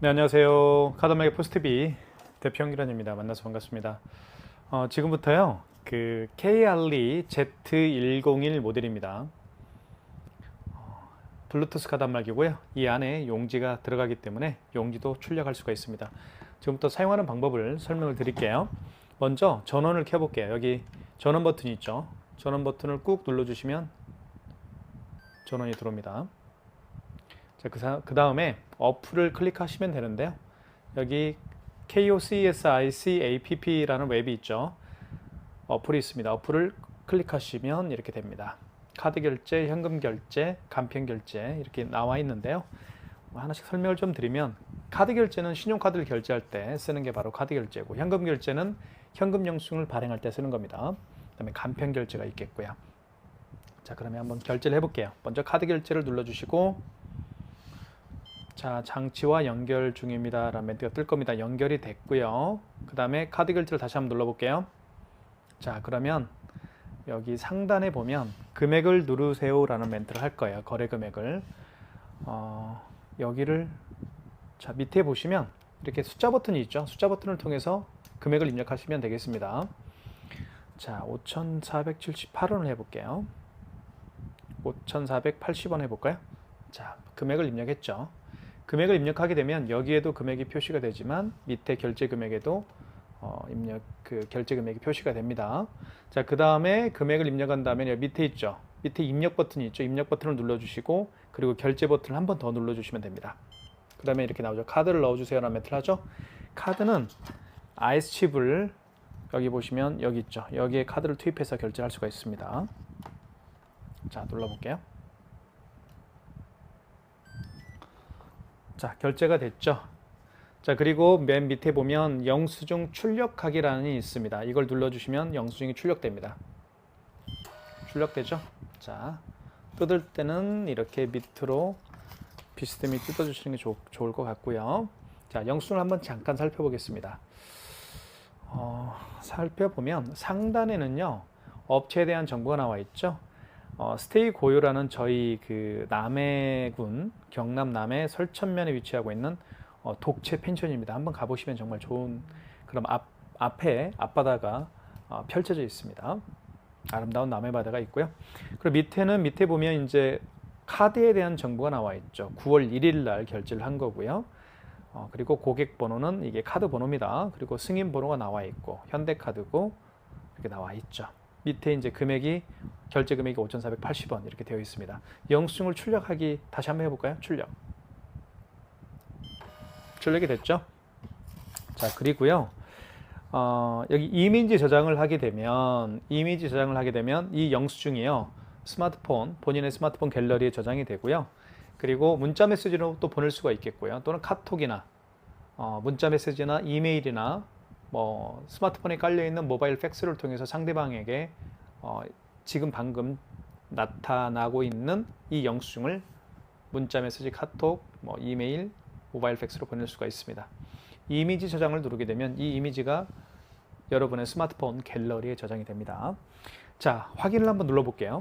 네, 안녕하세요. 카드마켓 포스트비 대표 홍기란입니다. 만나서 반갑습니다. 지금부터요, 그 KRE Z101 모델입니다. 블루투스 카드 단말기고요. 이 안에 용지가 들어가기 때문에 용지도 출력할 수가 있습니다. 지금부터 사용하는 방법을 설명을 드릴게요. 먼저 전원을 켜볼게요. 여기 전원 버튼이 있죠. 전원 버튼을 꾹 눌러주시면 전원이 들어옵니다. 자, 그 다음에 어플을 클릭하시면 되는데요. 여기 KOCSICAPP라는 웹이 있죠. 어플이 있습니다. 어플을 클릭하시면 이렇게 됩니다. 카드 결제, 현금 결제, 간편 결제 이렇게 나와 있는데요. 하나씩 설명을 좀 드리면 카드 결제는 신용카드를 결제할 때 쓰는 게 바로 카드 결제고, 현금 결제는 현금 영수증을 발행할 때 쓰는 겁니다. 그다음에 간편 결제가 있겠고요. 자, 그러면 한번 결제를 해볼게요. 먼저 카드 결제를 눌러주시고, 자, 장치와 연결 중입니다 라는 멘트가 뜰 겁니다. 연결이 됐고요. 그 다음에 카드 결제를 다시 한번 눌러볼게요. 자, 그러면 여기 상단에 보면 금액을 누르세요 라는 멘트를 할 거예요. 거래 금액을. 여기를, 자, 밑에 보시면 이렇게 숫자 버튼이 있죠. 숫자 버튼을 통해서 금액을 입력하시면 되겠습니다. 자, 5,478원을 해볼게요. 5,480원 해볼까요? 자, 금액을 입력했죠. 금액을 입력하게 되면 여기에도 금액이 표시가 되지만 밑에 결제 금액에도 결제 금액이 표시가 됩니다. 자, 그 다음에 금액을 입력한 다음에 여기 밑에 있죠. 밑에 입력 버튼이 있죠. 입력 버튼을 눌러주시고, 그리고 결제 버튼을 한 번 더 눌러주시면 됩니다. 그 다음에 이렇게 나오죠. 카드를 넣어주세요 라는 멘트를 하죠. 카드는 IS칩을 여기 보시면 여기 있죠. 여기에 카드를 투입해서 결제할 수가 있습니다. 자, 눌러볼게요. 자, 결제가 됐죠. 자, 그리고 맨 밑에 보면 영수증 출력하기라는 이 있습니다. 이걸 눌러주시면 영수증이 출력됩니다. 출력되죠? 자, 뜯을 때는 이렇게 밑으로 비스듬히 뜯어주시는 게 좋을 것 같고요. 자, 영수증을 한번 잠깐 살펴보겠습니다. 살펴보면 상단에는요, 업체에 대한 정보가 나와 있죠. 스테이 고요라는 저희 그 남해군 경남 남해 설천면에 위치하고 있는 독채 펜션입니다. 한번 가보시면 정말 좋은, 그럼 앞에 앞바다가 펼쳐져 있습니다. 아름다운 남해 바다가 있고요. 그리고 밑에 보면 이제 카드에 대한 정보가 나와 있죠. 9월 1일 날 결제를 한 거고요. 그리고 고객 번호는 이게 카드 번호입니다. 그리고 승인 번호가 나와 있고 현대카드고 이렇게 나와 있죠. 밑에 이제 금액이, 결제 금액이 5,480원 이렇게 되어 있습니다. 영수증을 출력하기 다시 한번 해볼까요? 출력이 됐죠? 자, 그리고요. 여기 이미지 저장을 하게 되면 이 영수증이요, 본인의 스마트폰 갤러리에 저장이 되고요. 그리고 문자 메시지로 또 보낼 수가 있겠고요. 또는 카톡이나 문자 메시지나 이메일이나 스마트폰에 깔려있는 모바일 팩스를 통해서 상대방에게 지금 방금 나타나고 있는 이 영수증을 문자 메시지, 카톡, 이메일, 모바일 팩스로 보낼 수가 있습니다. 이미지 저장을 누르게 되면 이 이미지가 여러분의 스마트폰 갤러리에 저장이 됩니다. 자, 확인을 한번 눌러볼게요.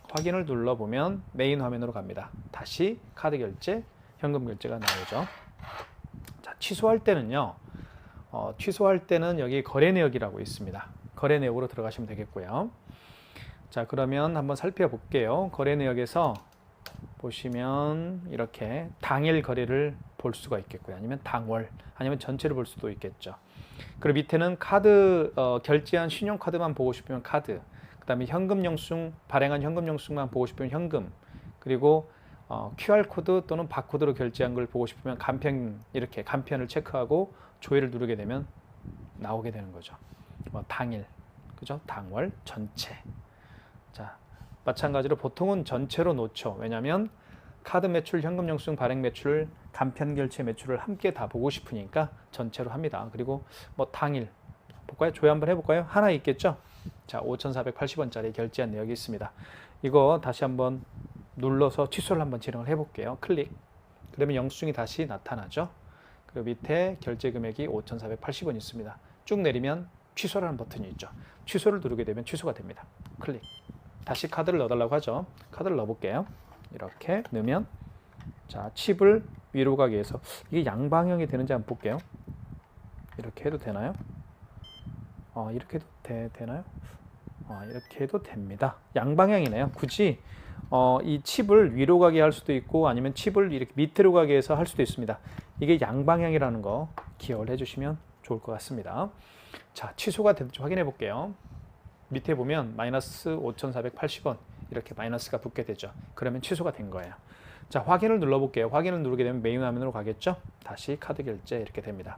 확인을 눌러보면 메인 화면으로 갑니다. 다시 카드 결제, 현금 결제가 나오죠. 자, 취소할 때는요, 여기 거래 내역이라고 있습니다. 거래 내역으로 들어가시면 되겠고요. 자, 그러면 한번 살펴볼게요. 거래 내역에서 보시면 이렇게 당일 거래를 볼 수가 있겠고요. 아니면 당월, 아니면 전체를 볼 수도 있겠죠. 그리고 밑에는 카드, 결제한 신용카드만 보고 싶으면 카드, 그 다음에 현금 영수증, 발행한 현금 영수증만 보고 싶으면 현금, 그리고 QR코드 또는 바코드로 결제한 걸 보고 싶으면 간편, 이렇게 간편을 체크하고 조회를 누르게 되면 나오게 되는 거죠. 당일, 그죠? 당월, 전체. 자, 마찬가지로 보통은 전체로 놓죠. 왜냐하면 카드 매출, 현금 영수증 발행 매출, 간편 결제 매출을 함께 다 보고 싶으니까 전체로 합니다. 그리고 당일 볼까요? 조회 한번 해볼까요? 하나 있겠죠? 자, 5,480원짜리 결제한 내역이 있습니다. 이거 다시 한번 눌러서 취소를 한번 진행을 해볼게요. 클릭. 그러면 영수증이 다시 나타나죠. 그리고 밑에 결제 금액이 5,480원 있습니다. 쭉 내리면 취소라는 버튼이 있죠. 취소를 누르게 되면 취소가 됩니다. 클릭. 다시 카드를 넣어달라고 하죠. 카드를 넣어볼게요. 이렇게 넣으면, 자, 칩을 위로 가기 위해서 이게 양방향이 되는지 한번 볼게요. 이렇게 해도 되나요? 이렇게 해도 되나요? 이렇게 해도 됩니다. 양방향이네요. 굳이 이 칩을 위로 가게 할 수도 있고 아니면 칩을 이렇게 밑으로 가게 해서 할 수도 있습니다. 이게 양방향이라는 거 기억을 해주시면 좋을 것 같습니다. 자, 취소가 됐는지 확인해 볼게요. 밑에 보면 마이너스 5,480원 이렇게 마이너스가 붙게 되죠. 그러면 취소가 된 거예요. 자, 확인을 눌러 볼게요. 확인을 누르게 되면 메인 화면으로 가겠죠. 다시 카드 결제 이렇게 됩니다.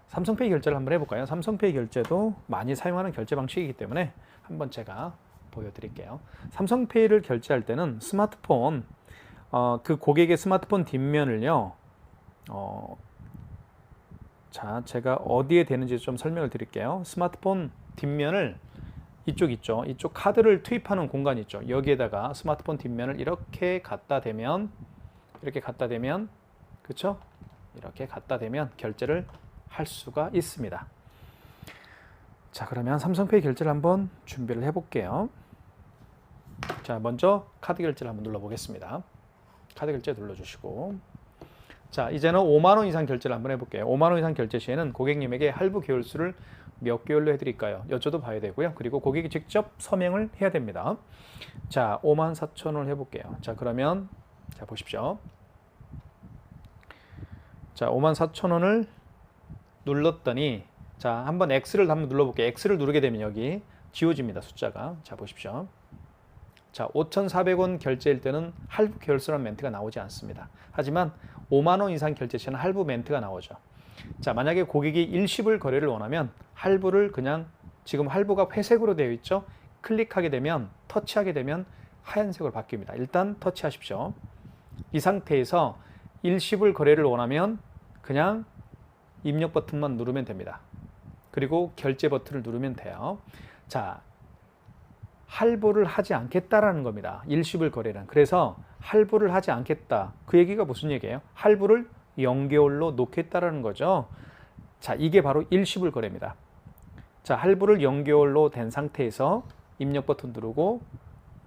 삼성페이 결제를 한번 해볼까요? 삼성페이 결제도 많이 사용하는 결제 방식이기 때문에 한번 제가 보여드릴게요. 삼성페이를 결제할 때는 스마트폰 그 고객의 스마트폰 뒷면을요. 자, 제가 어디에 되는지 좀 설명을 드릴게요. 스마트폰 뒷면을 이쪽 있죠. 이쪽 카드를 투입하는 공간 있죠. 여기에다가 스마트폰 뒷면을 이렇게 갖다 대면 그렇죠? 이렇게 갖다 대면 결제를 할 수가 있습니다. 자, 그러면 삼성페이 결제를 한번 준비를 해볼게요. 자, 먼저 카드 결제를 한번 눌러보겠습니다. 카드 결제 눌러주시고, 자, 이제는 5만 원 이상 결제를 한번 해볼게요. 5만 원 이상 결제 시에는 고객님에게 할부 개월수를 몇 개월로 해드릴까요? 여쭤도 봐야 되고요. 그리고 고객이 직접 서명을 해야 됩니다. 자, 5만 4천 원을 해볼게요. 자, 그러면 자 보십시오. 자, 5만 4천 원을 눌렀더니 자, 한번 X를 한번 눌러볼게요. X를 누르게 되면 여기 지워집니다. 숫자가. 자, 보십시오. 자, 5,400원 결제일 때는 할부 개월수라는 멘트가 나오지 않습니다. 하지만 5만 원 이상 결제 시에는 할부 멘트가 나오죠. 자, 만약에 고객이 일시불 거래를 원하면 할부를 그냥 지금 할부가 회색으로 되어 있죠. 클릭하게 되면 터치하게 되면 하얀색으로 바뀝니다. 일단 터치하십시오. 이 상태에서 일시불 거래를 원하면 그냥 입력 버튼만 누르면 됩니다. 그리고 결제 버튼을 누르면 돼요. 자, 할부를 하지 않겠다라는 겁니다. 일시불 거래란. 그래서 할부를 하지 않겠다. 그 얘기가 무슨 얘기예요? 할부를 0개월로 놓겠다라는 거죠. 자, 이게 바로 일시불 거래입니다. 자, 할부를 0개월로 된 상태에서 입력 버튼 누르고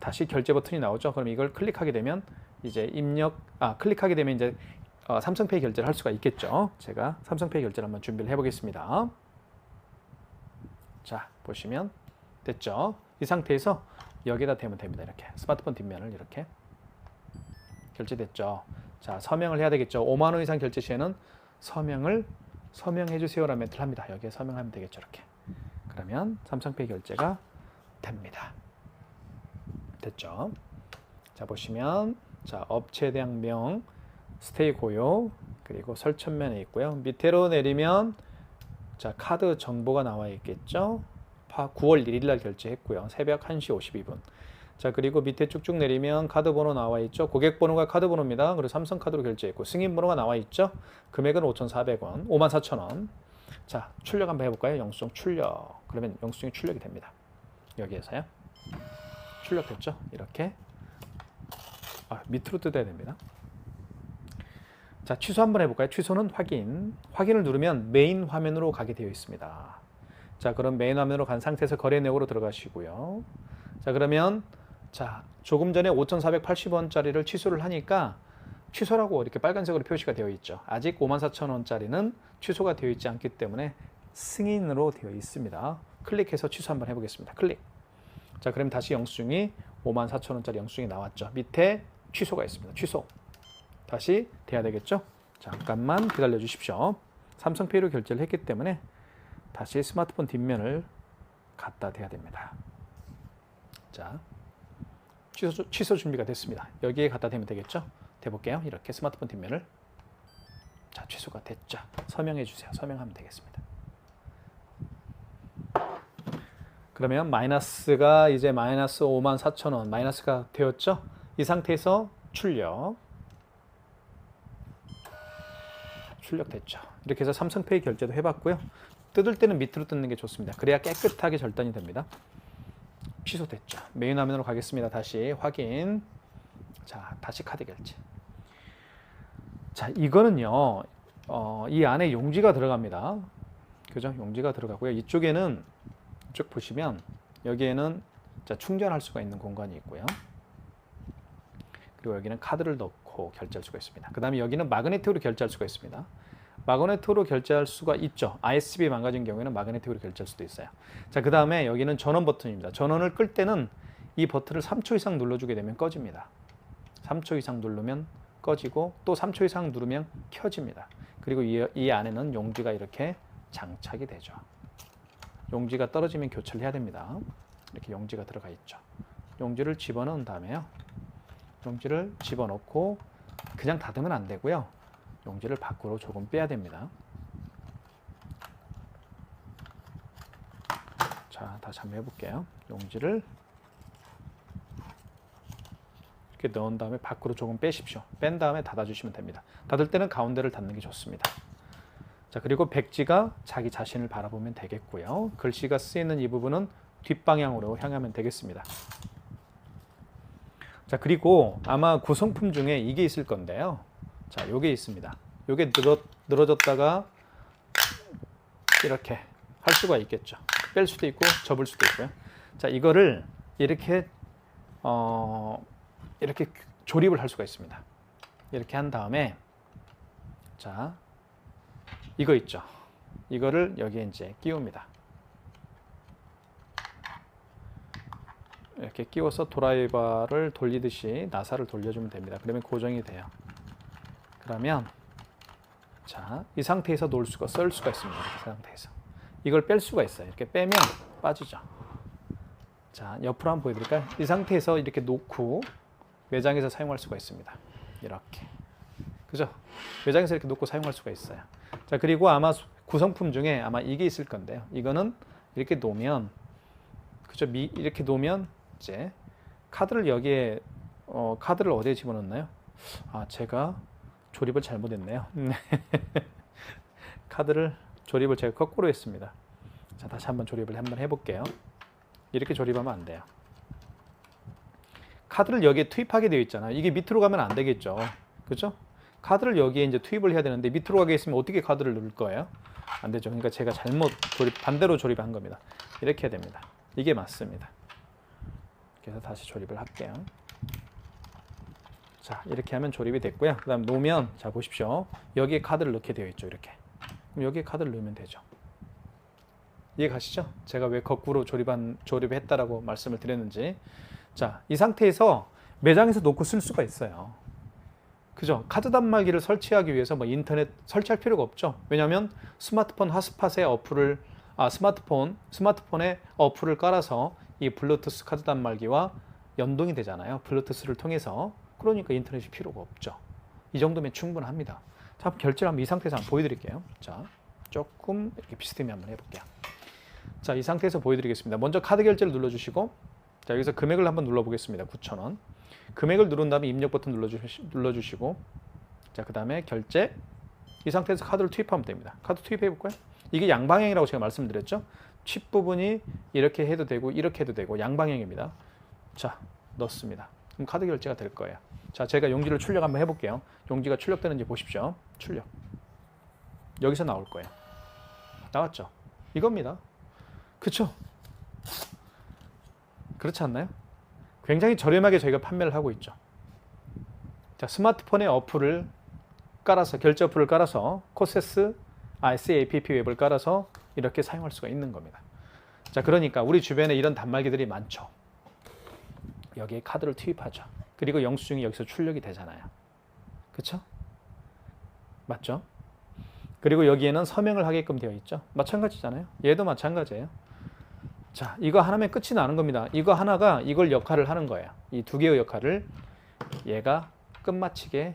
다시 결제 버튼이 나오죠. 그럼 이걸 클릭하게 되면 이제 클릭하게 되면 이제 삼성페이 결제를 할 수가 있겠죠. 제가 삼성페이 결제를 한번 준비를 해보겠습니다. 자, 보시면 됐죠. 이 상태에서 여기다 대면 됩니다. 이렇게 스마트폰 뒷면을 이렇게 결제됐죠. 자, 서명을 해야 되겠죠. 5만 원 이상 결제 시에는 서명해 주세요라는 멘트를 합니다. 여기에 서명하면 되겠죠. 이렇게. 그러면 삼성페이 결제가 됩니다. 됐죠. 자, 보시면 자, 업체 대항명 스테이 고요 그리고 설천면에 있고요. 밑으로 내리면 자, 카드 정보가 나와 있겠죠. 9월 1일 날 결제했고요. 새벽 1시 52분. 자, 그리고 밑에 쭉쭉 내리면 카드 번호 나와 있죠. 고객 번호가 카드 번호입니다. 그리고 삼성 카드로 결제했고 승인 번호가 나와 있죠. 금액은 5,400원, 54,000원. 자, 출력 한번 해볼까요? 영수증 출력. 그러면 영수증이 출력이 됩니다. 여기에서요. 출력됐죠? 이렇게. 밑으로 뜯어야 됩니다. 자, 취소 한번 해볼까요? 취소는 확인. 확인을 누르면 메인 화면으로 가게 되어 있습니다. 자, 그럼 메인 화면으로 간 상태에서 거래 내역으로 들어가시고요. 자, 그러면 자, 조금 전에 5,480원짜리를 취소를 하니까 취소라고 이렇게 빨간색으로 표시가 되어 있죠. 아직 54,000원짜리는 취소가 되어 있지 않기 때문에 승인으로 되어 있습니다. 클릭해서 취소 한번 해보겠습니다. 클릭. 자, 그럼 다시 영수증이 54,000원짜리 영수증이 나왔죠. 밑에 취소가 있습니다. 취소. 다시 돼야 되겠죠. 잠깐만 기다려 주십시오. 삼성페이로 결제를 했기 때문에 다시 스마트폰 뒷면을 갖다 대야 됩니다. 자, 취소 준비가 됐습니다. 여기에 갖다 대면 되겠죠. 대볼게요. 이렇게 스마트폰 뒷면을. 자, 취소가 됐죠. 서명해 주세요. 서명하면 되겠습니다. 그러면 마이너스가 이제 마이너스 54,000원 마이너스가 되었죠. 이 상태에서 출력됐죠. 이렇게 해서 삼성페이 결제도 해봤고요. 뜯을 때는 밑으로 뜯는 게 좋습니다. 그래야 깨끗하게 절단이 됩니다. 취소됐죠. 메인 화면으로 가겠습니다. 다시 확인. 자, 다시 카드 결제. 자, 이거는요. 이 안에 용지가 들어갑니다. 그죠? 용지가 들어가고요. 이쪽에는 쭉 보시면 여기에는 자, 충전할 수가 있는 공간이 있고요. 그리고 여기는 카드를 넣고 넣고 결제할 수가 있습니다. 그 다음에 여기는 마그네틱으로 결제할 수가 있습니다. 마그네틱으로 결제할 수가 있죠. ISB 망가진 경우에는 마그네틱으로 결제할 수도 있어요. 자, 그 다음에 여기는 전원 버튼입니다. 전원을 끌 때는 이 버튼을 3초 이상 눌러주게 되면 꺼집니다. 3초 이상 누르면 꺼지고 또 3초 이상 누르면 켜집니다. 그리고 이 안에는 용지가 이렇게 장착이 되죠. 용지가 떨어지면 교체를 해야 됩니다. 이렇게 용지가 들어가 있죠. 용지를 집어넣은 다음에요. 용지를 집어넣고 그냥 닫으면 안 되고요. 용지를 밖으로 조금 빼야 됩니다. 자, 다시 한번 해볼게요. 용지를 이렇게 넣은 다음에 밖으로 조금 빼십시오. 뺀 다음에 닫아주시면 됩니다. 닫을 때는 가운데를 닫는 게 좋습니다. 자, 그리고 백지가 자기 자신을 바라보면 되겠고요. 글씨가 쓰이는 이 부분은 뒷방향으로 향하면 되겠습니다. 자, 그리고 아마 구성품 중에 이게 있을 건데요. 자, 요게 있습니다. 요게 늘어졌다가 이렇게 할 수가 있겠죠. 뺄 수도 있고 접을 수도 있고요. 자, 이거를 이렇게 이렇게 조립을 할 수가 있습니다. 이렇게 한 다음에 자, 이거 있죠. 이거를 여기에 이제 끼웁니다. 이렇게 끼워서 드라이버를 돌리듯이 나사를 돌려주면 됩니다. 그러면 고정이 돼요. 그러면 자, 이 상태에서 쓸 수가 있습니다. 이 상태에서 이걸 뺄 수가 있어요. 이렇게 빼면 빠지죠. 자, 옆으로 한번 보여드릴까요? 이 상태에서 이렇게 놓고 매장에서 사용할 수가 있습니다. 이렇게, 그죠? 매장에서 이렇게 놓고 사용할 수가 있어요. 자, 그리고 아마 구성품 중에 아마 이게 있을 건데요. 이거는 이렇게 놓으면, 그죠? 이렇게 놓으면 이제 카드를 여기에 카드를 어디에 집어넣나요? 아, 제가 조립을 잘못했네요. 조립을 제가 거꾸로 했습니다. 자, 다시 한번 조립을 한번 해볼게요. 이렇게 조립하면 안 돼요. 카드를 여기에 투입하게 되어 있잖아요. 이게 밑으로 가면 안 되겠죠. 그죠? 카드를 여기에 이제 투입을 해야 되는데 밑으로 가게 있으면 어떻게 카드를 누를 거예요? 안 되죠. 그러니까 제가 반대로 조립한 겁니다. 이렇게 해야 됩니다. 이게 맞습니다. 그래서 다시 조립을 할게요. 자, 이렇게 하면 조립이 됐고요. 그 다음 놓으면, 자, 보십시오. 여기에 카드를 넣게 되어 있죠. 이렇게. 그럼 여기에 카드를 넣으면 되죠. 이해 가시죠? 제가 왜 거꾸로 조립했다라고 말씀을 드렸는지. 자, 이 상태에서 매장에서 놓고 쓸 수가 있어요. 그죠? 카드 단말기를 설치하기 위해서 뭐 인터넷 설치할 필요가 없죠. 왜냐하면 스마트폰 핫스팟에 스마트폰에 어플을 깔아서 이 블루투스 카드 단말기와 연동이 되잖아요. 블루투스를 통해서. 그러니까 인터넷이 필요가 없죠. 이 정도면 충분합니다. 자, 결제를 한번 이 상태에서 한번 보여드릴게요. 자, 조금 이렇게 비스듬히 한번 해볼게요. 자, 이 상태에서 보여드리겠습니다. 먼저 카드 결제를 눌러주시고, 자, 여기서 금액을 한번 눌러보겠습니다. 9,000원. 금액을 누른 다음에 입력 버튼 눌러주시고, 자, 그 다음에 결제. 이 상태에서 카드를 투입하면 됩니다. 카드 투입해볼까요? 이게 양방향이라고 제가 말씀드렸죠. 칩 부분이 이렇게 해도 되고 이렇게 해도 되고 양방향입니다. 자, 넣습니다. 그럼 카드 결제가 될 거예요. 자, 제가 용지를 출력 한번 해볼게요. 용지가 출력되는지 보십시오. 출력. 여기서 나올 거예요. 나왔죠? 이겁니다. 그쵸? 그렇지 않나요? 굉장히 저렴하게 저희가 판매를 하고 있죠. 자, 스마트폰에 어플을 깔아서, 결제 어플을 깔아서 코세스 SAPP 웹을 깔아서 이렇게 사용할 수가 있는 겁니다. 자, 그러니까 우리 주변에 이런 단말기들이 많죠. 여기에 카드를 투입하죠. 그리고 영수증이 여기서 출력이 되잖아요. 그쵸? 맞죠? 그리고 여기에는 서명을 하게끔 되어 있죠. 마찬가지잖아요. 얘도 마찬가지예요. 자, 이거 하나면 끝이 나는 겁니다. 이거 하나가 이걸 역할을 하는 거예요. 이 두 개의 역할을 얘가 끝마치게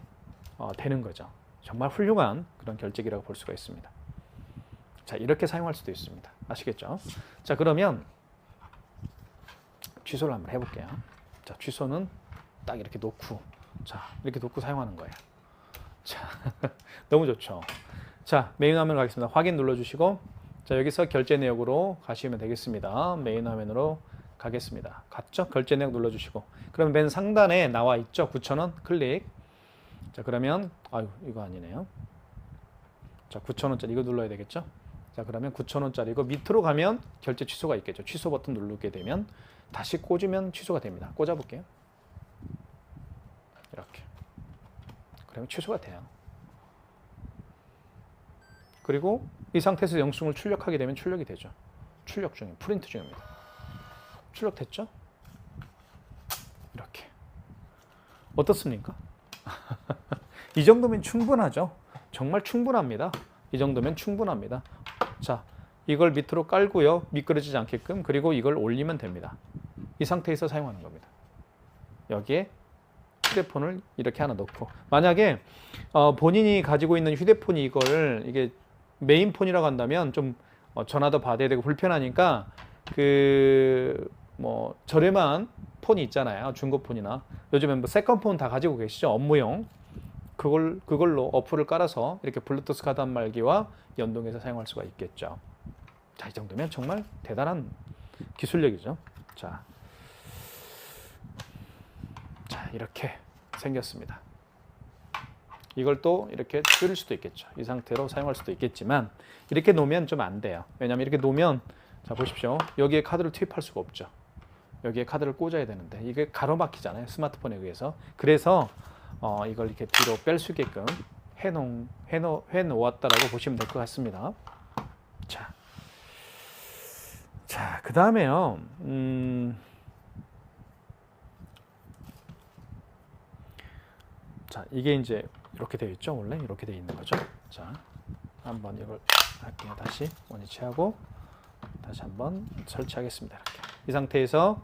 되는 거죠. 정말 훌륭한 그런 결제기라고 볼 수가 있습니다. 자, 이렇게 사용할 수도 있습니다. 아시겠죠? 자, 그러면 취소를 한번 해볼게요. 자, 취소는 딱 이렇게 놓고, 자, 이렇게 놓고 사용하는 거예요. 자, 너무 좋죠? 자, 메인 화면 가겠습니다. 확인 눌러주시고, 자, 여기서 결제 내역으로 가시면 되겠습니다. 메인 화면으로 가겠습니다. 갔죠? 결제 내역 눌러주시고, 그러면 맨 상단에 나와 있죠? 9,000원 클릭. 자, 그러면 아유, 이거 아니네요. 자, 9,000원짜리 이거 눌러야 되겠죠? 자, 그러면 9,000원짜리고 밑으로 가면 결제 취소가 있겠죠. 취소 버튼 누르게 되면 다시 꽂으면 취소가 됩니다. 꽂아 볼게요. 이렇게. 그러면 취소가 돼요. 그리고 이 상태에서 영수증을 출력하게 되면 출력이 되죠. 출력 중입니다. 프린트 중입니다. 출력됐죠? 이렇게. 어떻습니까? 이 정도면 충분하죠. 정말 충분합니다. 이 정도면 충분합니다. 자, 이걸 밑으로 깔고요. 미끄러지지 않게끔. 그리고 이걸 올리면 됩니다. 이 상태에서 사용하는 겁니다. 여기에 휴대폰을 이렇게 하나 넣고, 만약에 본인이 가지고 있는 휴대폰이 이게 메인폰이라고 한다면 좀 전화도 받아야 되고 불편하니까 저렴한 폰이 있잖아요. 중고폰이나 요즘엔 뭐 세컨폰 다 가지고 계시죠. 업무용. 그걸로 어플을 깔아서 이렇게 블루투스 카드 단말기와 연동해서 사용할 수가 있겠죠. 자, 이 정도면 정말 대단한 기술력이죠. 자, 이렇게 생겼습니다. 이걸 또 이렇게 줄일 수도 있겠죠. 이 상태로 사용할 수도 있겠지만 이렇게 놓으면 좀 안 돼요. 왜냐하면 이렇게 놓으면, 자 보십시오. 여기에 카드를 투입할 수가 없죠. 여기에 카드를 꽂아야 되는데 이게 가로막히잖아요. 스마트폰에 의해서. 그래서 이걸 이렇게 뒤로 뺄 수 있게끔 해놓았다라고 보시면 될 것 같습니다. 자, 그 다음에요. 자, 이게 이제 이렇게 되어 있죠. 원래 이렇게 되어 있는 거죠. 자, 한번 이걸 할게요. 다시 원위치하고 다시 한번 설치하겠습니다. 이렇게. 이 상태에서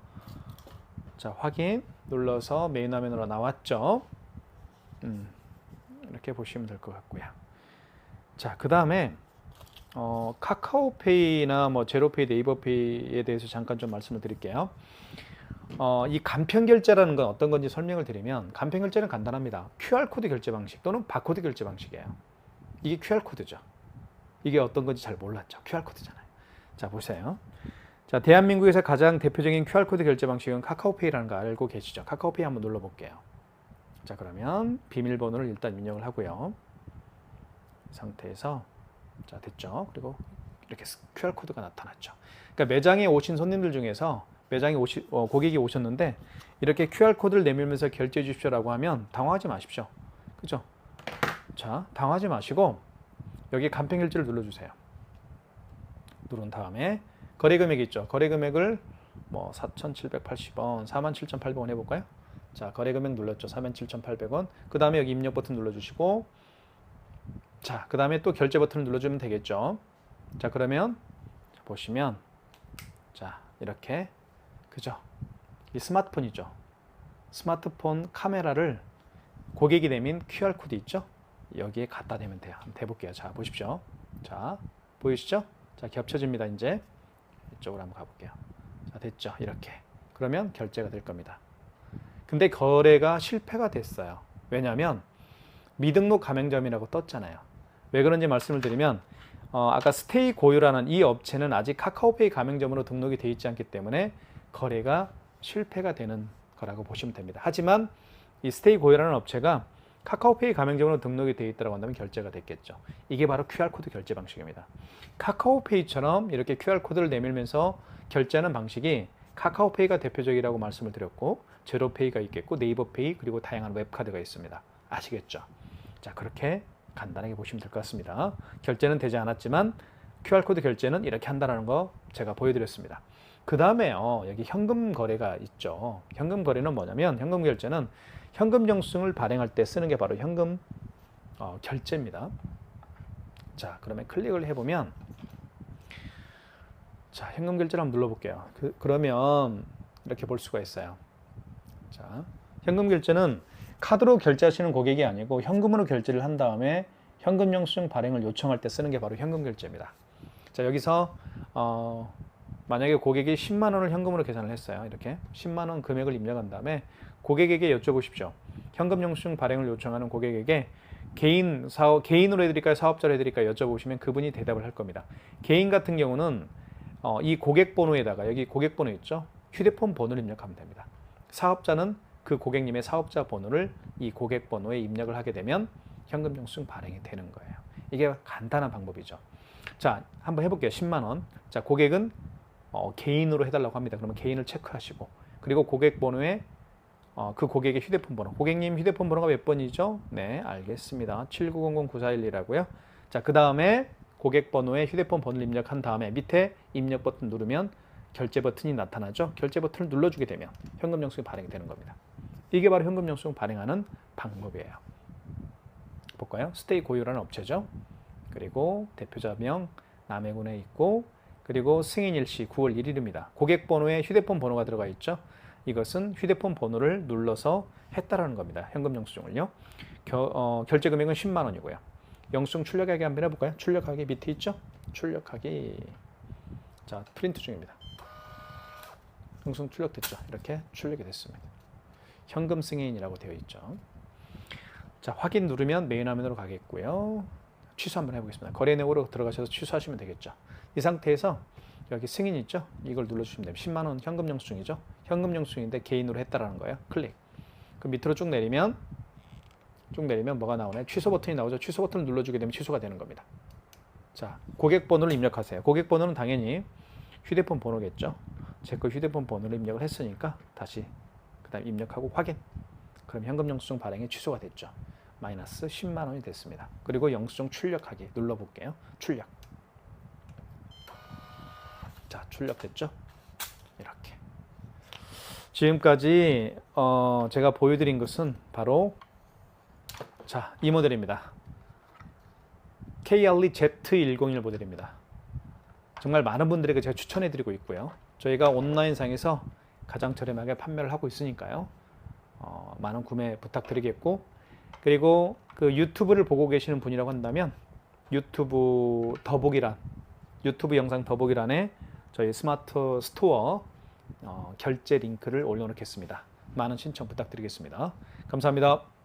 자, 확인 눌러서 메인 화면으로 나왔죠. 이렇게 보시면 될 것 같고요. 자, 그 다음에 카카오페이나 뭐 제로페이, 네이버페이에 대해서 잠깐 좀 말씀을 드릴게요. 이 간편결제라는 건 어떤 건지 설명을 드리면, 간편결제는 간단합니다. QR코드 결제 방식 또는 바코드 결제 방식이에요. 이게 QR코드죠. 이게 어떤 건지 잘 몰랐죠. QR코드잖아요. 자, 보세요. 자, 대한민국에서 가장 대표적인 QR코드 결제 방식은 카카오페이라는 거 알고 계시죠? 카카오페이 한번 눌러볼게요. 자, 그러면 비밀번호를 일단 입력을 하고요. 상태에서 자, 됐죠? 그리고 이렇게 QR코드가 나타났죠. 그러니까 매장에 오신 손님들 중에서 고객이 오셨는데 이렇게 QR코드를 내밀면서 결제해 주십시오라고 하면 당황하지 마십시오. 그죠? 자, 당황하지 마시고 여기 간편결제를 눌러주세요. 누른 다음에 거래 금액이 있죠. 거래 금액을 뭐 4,780원, 47,800원 해볼까요? 자, 거래 금액 눌렀죠. 47,800원. 그 다음에 여기 입력 버튼 눌러주시고, 자, 그 다음에 또 결제 버튼을 눌러주면 되겠죠. 자, 그러면 보시면 자, 이렇게, 그죠? 이 스마트폰이죠. 스마트폰 카메라를 고객이 내민 QR코드 있죠? 여기에 갖다 대면 돼요. 한번 대볼게요. 자, 보십시오. 자, 보이시죠? 자, 겹쳐집니다. 이제 이쪽으로 한번 가볼게요. 자, 됐죠? 이렇게. 그러면 결제가 될 겁니다. 근데 거래가 실패가 됐어요. 왜냐하면 미등록 가맹점이라고 떴잖아요. 왜 그런지 말씀을 드리면 아까 스테이 고유라는 이 업체는 아직 카카오페이 가맹점으로 등록이 되어 있지 않기 때문에 거래가 실패가 되는 거라고 보시면 됩니다. 하지만 이 스테이 고유라는 업체가 카카오페이 가맹점으로 등록이 되어 있다고 한다면 결제가 됐겠죠. 이게 바로 QR코드 결제 방식입니다. 카카오페이처럼 이렇게 QR코드를 내밀면서 결제하는 방식이 카카오페이가 대표적이라고 말씀을 드렸고, 제로페이가 있겠고, 네이버페이, 그리고 다양한 웹카드가 있습니다. 아시겠죠? 자, 그렇게 간단하게 보시면 될 것 같습니다. 결제는 되지 않았지만 QR코드 결제는 이렇게 한다는 거 제가 보여드렸습니다. 그 다음에요, 여기 현금 거래가 있죠. 현금 거래는 뭐냐면, 현금 결제는 현금 영수증을 발행할 때 쓰는 게 바로 현금 결제입니다. 자, 그러면 클릭을 해보면, 자, 현금 결제를 한번 눌러볼게요. 그러면 이렇게 볼 수가 있어요. 자, 현금 결제는 카드로 결제하시는 고객이 아니고 현금으로 결제를 한 다음에 현금 영수증 발행을 요청할 때 쓰는 게 바로 현금 결제입니다. 자, 여기서 만약에 고객이 10만 원을 현금으로 계산을 했어요. 이렇게 10만 원 금액을 입력한 다음에 고객에게 여쭤보십시오. 현금 영수증 발행을 요청하는 고객에게 개인으로 해드릴까요? 사업자로 해드릴까요? 여쭤보시면 그분이 대답을 할 겁니다. 개인 같은 경우는 이 고객 번호에다가, 여기 고객 번호 있죠? 휴대폰 번호를 입력하면 됩니다. 사업자는 그 고객님의 사업자 번호를 이 고객 번호에 입력을 하게 되면 현금 영수증 발행이 되는 거예요. 이게 간단한 방법이죠. 자, 한번 해볼게요. 10만 원. 자, 고객은 개인으로 해달라고 합니다. 그러면 개인을 체크하시고, 그리고 고객 번호에 그 고객의 휴대폰 번호. 고객님 휴대폰 번호가 몇 번이죠? 네, 알겠습니다. 7900-9411이라고요. 자, 그 다음에 고객 번호에 휴대폰 번호를 입력한 다음에 밑에 입력 버튼 누르면 결제 버튼이 나타나죠. 결제 버튼을 눌러주게 되면 현금 영수증이 발행이 되는 겁니다. 이게 바로 현금 영수증 발행하는 방법이에요. 볼까요? 스테이 고유라는 업체죠. 그리고 대표자명 남해군에 있고, 그리고 승인일시 9월 1일입니다. 고객 번호에 휴대폰 번호가 들어가 있죠. 이것은 휴대폰 번호를 눌러서 했다라는 겁니다. 현금 영수증을요. 결제 금액은 10만 원이고요. 영수증 출력하기 한번 해볼까요? 출력하기 밑에 있죠? 출력하기. 자, 프린트 중입니다. 영수증 출력됐죠? 이렇게 출력이 됐습니다. 현금 승인이라고 되어 있죠. 자, 확인 누르면 메인 화면으로 가겠고요. 취소 한번 해보겠습니다. 거래 내역으로 들어가셔서 취소하시면 되겠죠. 이 상태에서 여기 승인 있죠? 이걸 눌러주시면 됩니다. 10만 원 현금 영수증이죠? 현금 영수증인데 개인으로 했다라는 거예요. 클릭. 그 밑으로 쭉 내리면 뭐가 나오나요? 취소 버튼이 나오죠? 취소 버튼을 눌러주게 되면 취소가 되는 겁니다. 자, 고객 번호를 입력하세요. 고객 번호는 당연히 휴대폰 번호겠죠? 제 거 휴대폰 번호를 입력을 했으니까 다시 그 다음 입력하고 확인. 그럼 현금 영수증 발행이 취소가 됐죠. 마이너스 10만 원이 됐습니다. 그리고 영수증 출력하기 눌러볼게요. 출력. 자, 출력됐죠? 이렇게. 지금까지 제가 보여드린 것은 바로 자, 이 모델입니다. KRE Z101 모델입니다. 정말 많은 분들에게 제가 추천해드리고 있고요. 저희가 온라인상에서 가장 저렴하게 판매를 하고 있으니까요. 많은 구매 부탁드리겠고, 그리고 그 유튜브를 보고 계시는 분이라고 한다면 유튜브 영상 더보기란에 저희 스마트 스토어 결제 링크를 올려놓겠습니다. 많은 신청 부탁드리겠습니다. 감사합니다.